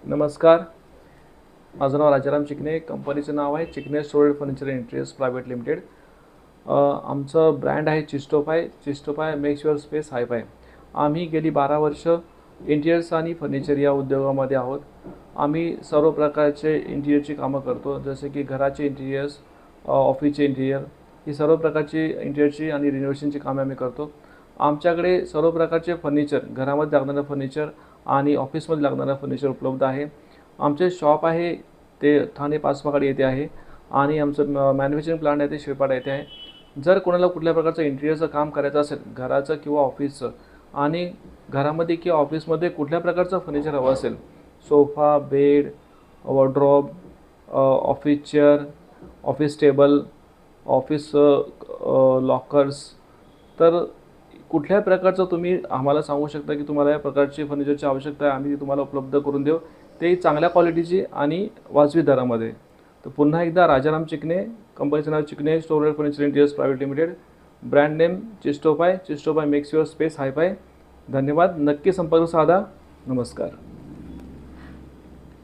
नमस्कार. माझं नाव राजाराम चिकणे. कंपनीचं नाव आहे Chikane storage furniture इंटेरियर्स private limited. आमचं ब्रँड आहे चिस्टोफाय. चिस्टोफाय मेक्स युअर स्पेस हायफाय. आम्ही गेली 12 वर्ष इंटिरियर्स आणि फर्निचर या उद्योगामध्ये आहोत. आम्ही सर्व प्रकारचे इंटिरियरची कामं करतो, जसे की घराचे इंटिरियर्स, ऑफिसचे इंटिरियर, ही सर्व प्रकारची इंटिरियरची आणि रिनोव्हेशनची कामे आम्ही करतो. आमच्याकडे सर्व प्रकारचे फर्निचर, घरामध्ये लागणारं फर्निचर आणि ऑफिसमध्ये लागणारं फर्निचर उपलब्ध आहे. आमचे शॉप आहे ते ठाणे पाचमाकाडी येथे आहे आणि आमचं मॅन्युफॅक्चरिंग प्लांट आहे ते शिरपाडा येथे आहे. जर कोणाला कुठल्या प्रकारचं इंटिरियरचं काम करायचं असेल, घराचं किंवा ऑफिसचं, आणि घरामध्ये किंवा ऑफिसमध्ये कुठल्या प्रकारचं फर्निचर हवं असेल, sofa, bed, wardrobe, office chair, office table, office lockers, तर कुठल्या प्रकारचं तुम्ही आम्हाला सांगू शकता की तुम्हाला या प्रकारची फर्निचरची आवश्यकता आहे, आम्ही ती तुम्हाला उपलब्ध करून देऊ, ते चांगल्या क्वालिटीची आणि वाजवी दरामध्ये. तर पुन्हा एकदा राजाराम चिकणे, कंपनीचं नाव Chikane storage furniture interiors private limited, brand name चिस्टोफाय. चिस्टोफाय मेक्स युअर स्पेस हायफाय. धन्यवाद. नक्की संपर्क साधा. नमस्कार.